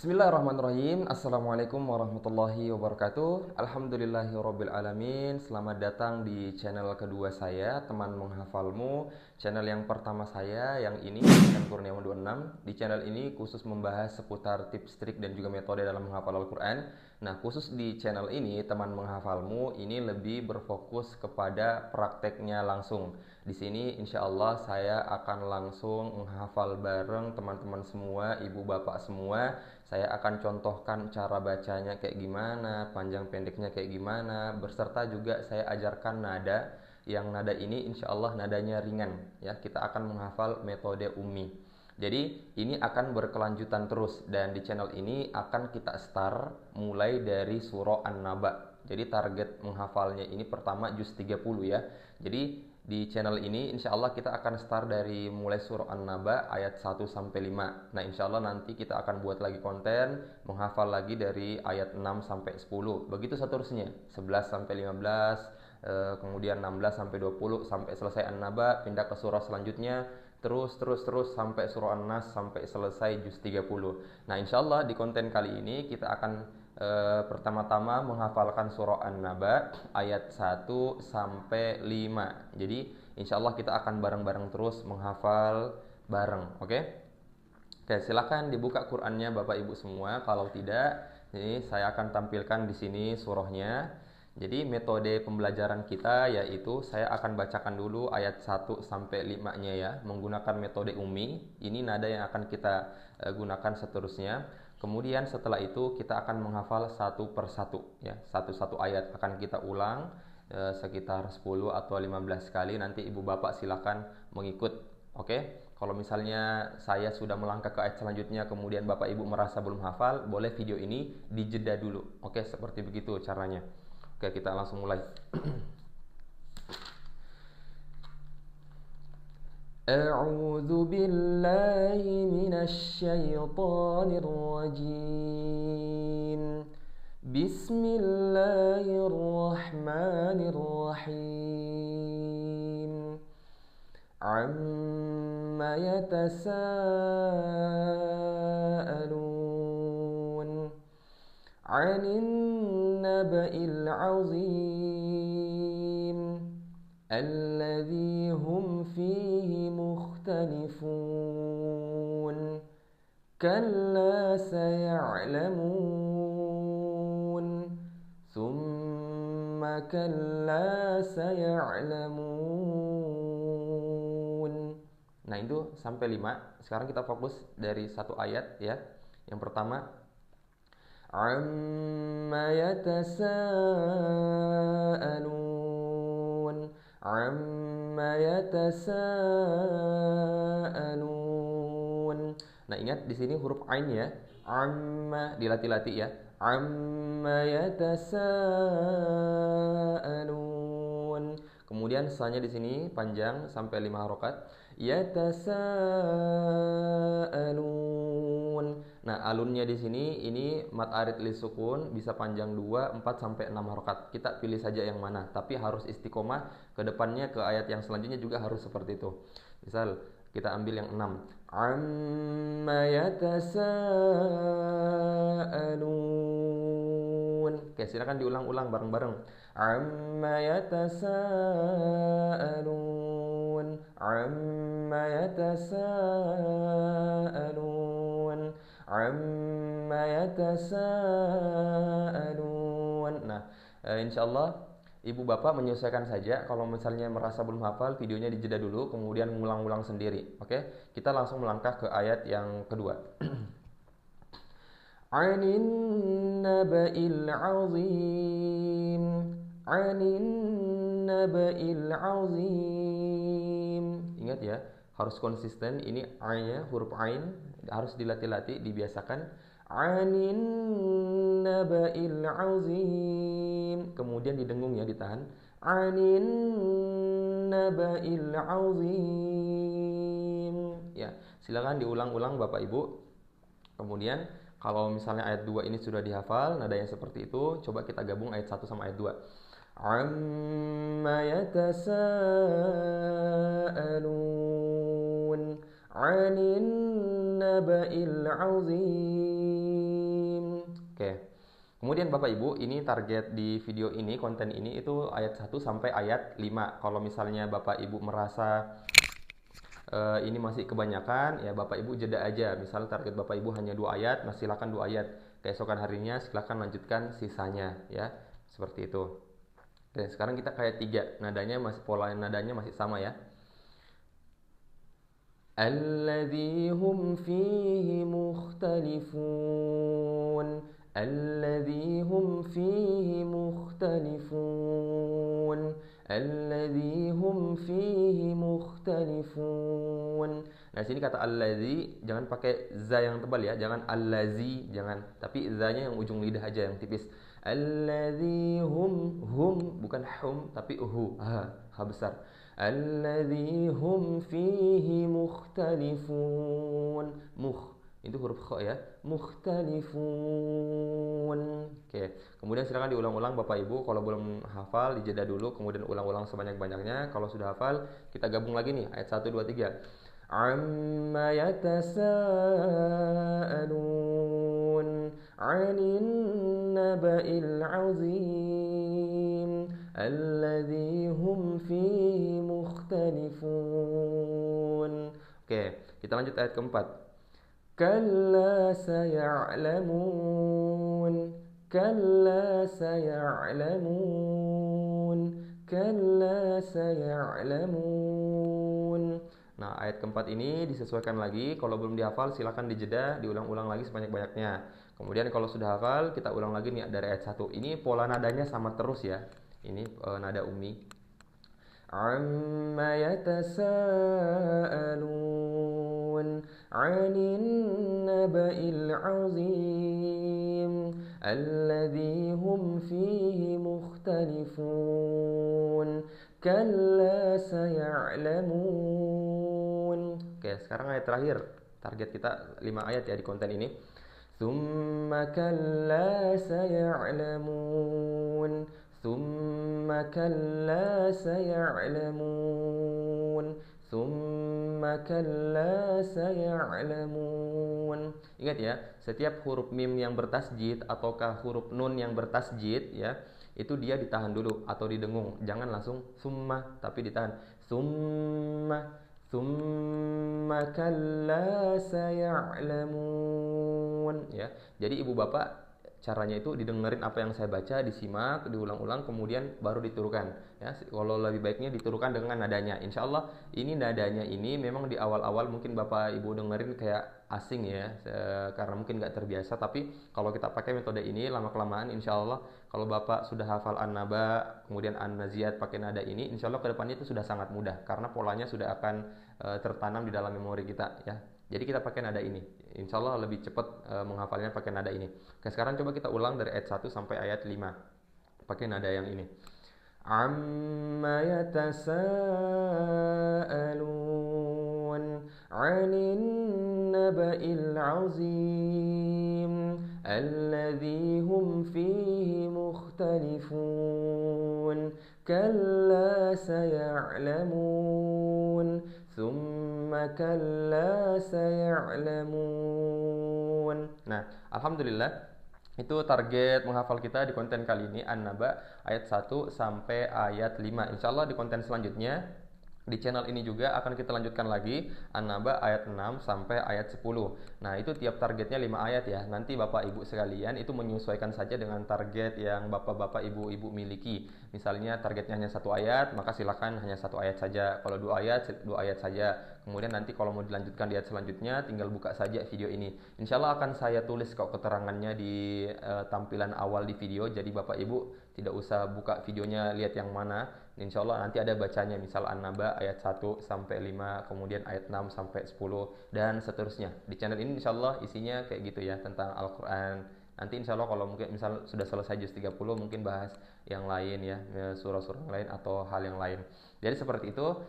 Bismillahirrahmanirrahim. Assalamualaikum warahmatullahi wabarakatuh. Alhamdulillahirabbil alamin. Selamat datang di channel kedua saya, Teman Menghafalmu. Channel yang pertama saya yang ini Ikan Kurniawan 26. Di channel ini khusus membahas seputar tips, trik dan juga metode dalam menghafal Al-Qur'an. Nah, khusus di channel ini Teman Menghafalmu ini lebih berfokus kepada prakteknya langsung. Di sini insya Allah saya akan langsung menghafal bareng teman-teman semua, ibu bapak semua. Saya akan contohkan cara bacanya kayak gimana, panjang pendeknya kayak gimana, berserta juga saya ajarkan nada, yang nada ini insya Allah nadanya ringan ya. Kita akan menghafal metode ummi. Jadi ini akan berkelanjutan terus, dan di channel ini akan kita start mulai dari surah An-Naba. Jadi target menghafalnya ini pertama juz 30 ya. Jadi di channel ini insya Allah kita akan start dari mulai surah An-Naba ayat 1 sampai 5. Nah, insya Allah nanti kita akan buat lagi konten menghafal lagi dari ayat 6 sampai 10. Begitu seterusnya, 11 sampai 15, kemudian 16 sampai 20 sampai selesai An-Naba, pindah ke surah selanjutnya, terus sampai surah An-Nas sampai selesai juz 30. Nah, insya Allah di konten kali ini kita akan pertama-tama menghafalkan surah An-Naba ayat 1 sampai 5. Jadi insya Allah kita akan bareng-bareng terus menghafal bareng. Oke? Oke, silakan dibuka Qur'annya Bapak Ibu semua. Kalau tidak, ini saya akan tampilkan di sini surahnya. Jadi metode pembelajaran kita yaitu saya akan bacakan dulu ayat 1 sampai 5-nya ya, menggunakan metode ummi. Ini nada yang akan kita gunakan seterusnya. Kemudian setelah itu kita akan menghafal satu per satu ya. Satu-satu ayat akan kita ulang sekitar 10 atau 15 kali. Nanti ibu bapak silakan mengikut. Oke? Kalau misalnya saya sudah melangkah ke ayat selanjutnya kemudian bapak ibu merasa belum hafal, boleh video ini dijeda dulu. Oke, seperti begitu caranya. Oke, kita langsung mulai. أعوذ بالله من الشيطان الرجيم بسم الله الرحمن الرحيم عما يتساءلون عن النبأ العظيم الذي هم فيه مختلفون كلا سيعلمون ثم كلا سيعلمون. Nah, itu sampai 5. Sekarang kita fokus dari satu ayat ya. Yang pertama, amma yatasaalun, amma yatasaalun. Nah, ingat di sini huruf ain ya. Amma dilatih-latih ya. Amma yatasaalun. Kemudian sanya di sini panjang sampai 5 harokat. Yatasaalun. Nah, alunnya di sini ini mat arid li sukun, bisa panjang 2, 4 sampai 6 harokat. Kita pilih saja yang mana, tapi harus istiqomah ke depannya ke ayat yang selanjutnya juga harus seperti itu. Misal kita ambil yang 6. Amma yatasaalun. Oke, silakan diulang-ulang bareng-bareng. Amma yatasaalun. Amma yatasaalun. Amma yatasaalun. Nah, insyaallah ibu bapak menyesuaikan saja. Kalau misalnya merasa belum hafal, videonya dijeda dulu, kemudian ngulang-ulang sendiri. Oke, kita langsung melangkah ke ayat yang kedua. Anin naba'il azim, anin naba'il azim. Ingat ya, harus konsisten. Ini A-nya huruf ain harus dilatih-latih, dibiasakan. Anin naba'il azim. Kemudian didengung ya, ditahan. Anin naba'il azim. Ya, silakan diulang-ulang Bapak Ibu. Kemudian kalau misalnya ayat 2 ini sudah dihafal, nadanya seperti itu, coba kita gabung ayat 1 sama ayat 2. Amma yatasaalun 'anil naba'il 'azim. Oke. Kemudian Bapak Ibu, ini target di video ini, konten ini itu ayat 1 sampai ayat 5. Kalau misalnya Bapak Ibu merasa ini masih kebanyakan, ya Bapak Ibu jeda aja. Misal target Bapak Ibu hanya 2 ayat, nah silakan 2 ayat. Keesokan harinya silakan lanjutkan sisanya ya. Seperti itu. Oke, sekarang kita kayak 3. Nadanya masih pola nadanya masih sama ya. الذي هم فيه مختلفون الذي هم فيه مختلفون الذي هم فيه مختلفون. Nah, sini kata allazi jangan pakai za yang tebal ya, jangan allazi, jangan, tapi zanya yang ujung lidah aja yang tipis. Allazi hum bukan hum tapi ha besar. الذي هم فيه مختلفون itu huruf kha ya, mukhtalifun. Oke, kemudian silakan diulang-ulang Bapak Ibu. Kalau belum hafal dijeda dulu, kemudian ulang-ulang sebanyak-banyaknya. Kalau sudah hafal kita gabung lagi nih ayat 1 2 3. Amma yatasaalun 'anil naba'il 'azim alladzi hum fihi mukhtalifun. Oke, kita lanjut ayat keempat. Kalla saya'lamun kalla saya'lamun kalla saya'lamun. Nah, ayat keempat ini disesuaikan lagi. Kalau belum dihafal silakan dijeda, diulang-ulang lagi sebanyak-banyaknya. Kemudian kalau sudah hafal kita ulang lagi nih dari ayat 1. Ini pola nadanya sama terus ya. Ini nada umi. Amma yatasaalun 'anil naba'il 'azim alladzi hum fihi mukhtalifun kalla saya'lamun. Oke, sekarang ayat terakhir. Target kita 5 ayat ya di konten ini. Tsumma kalla saya'lamun ثم كلا سيعلمون ثم كلا سيعلمون. Ingat ya, setiap huruf mim yang bertasjid ataukah huruf nun yang bertasjid ya, itu dia ditahan dulu atau didengung. Jangan langsung summa tapi ditahan. Summa kalla saya'lamun ya. Jadi Ibu Bapak caranya itu didengerin apa yang saya baca, disimak, diulang-ulang, kemudian baru diturunkan. Ya, kalau lebih baiknya diturunkan dengan nadanya. Insya Allah ini nadanya ini memang di awal-awal mungkin Bapak Ibu dengerin kayak asing ya, karena mungkin nggak terbiasa. Tapi kalau kita pakai metode ini lama-kelamaan, Insya Allah kalau Bapak sudah hafal an-naba, kemudian an-naziat pakai nada ini, Insya Allah kedepannya itu sudah sangat mudah karena polanya sudah akan tertanam di dalam memori kita ya. Jadi kita pakai nada ini. Insya Allah lebih cepat menghafalnya pakai nada ini. Oke, sekarang coba kita ulang dari ayat 1 sampai ayat 5. Pakai nada yang ini. Amma yatasaalun 'anil naba'il 'azim alladzi hum fihi mukhtalifun kalla saya'lamun Tsumma kalla saya'lamun. Nah, alhamdulillah itu target menghafal kita di konten kali ini An-Naba ayat 1 sampai ayat 5. Insyaallah di konten selanjutnya di channel ini juga akan kita lanjutkan lagi An-Naba ayat 6 sampai ayat 10. Nah, itu tiap targetnya 5 ayat ya. Nanti Bapak Ibu sekalian itu menyesuaikan saja dengan target yang Bapak-bapak Ibu-ibu miliki. Misalnya targetnya hanya 1 ayat, maka silakan hanya 1 ayat saja. Kalau 2 ayat, 2 ayat saja. Kemudian nanti kalau mau dilanjutkan di ayat selanjutnya, tinggal buka saja video ini. Insya Allah akan saya tulis kok keterangannya di tampilan awal di video. Jadi Bapak Ibu tidak usah buka videonya lihat yang mana. Insya Allah nanti ada bacanya, misal An-Naba ayat 1 sampai 5, kemudian ayat 6 sampai 10 dan seterusnya. Di channel ini insya Allah isinya kayak gitu ya, tentang Al-Quran. Nanti insya Allah kalau mungkin misal sudah selesai juz 30 mungkin bahas yang lain ya, surah-surah yang lain atau hal yang lain. Jadi seperti itu.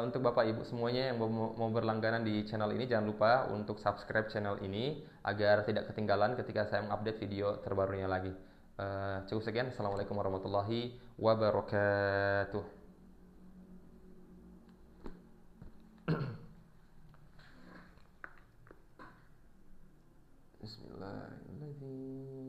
Untuk Bapak Ibu semuanya yang mau berlangganan di channel ini, jangan lupa untuk subscribe channel ini agar tidak ketinggalan ketika saya mengupdate video terbarunya lagi. Cukup sekian. Assalamualaikum warahmatullahi wabarakatuh. Bismillahirrahmanirrahim.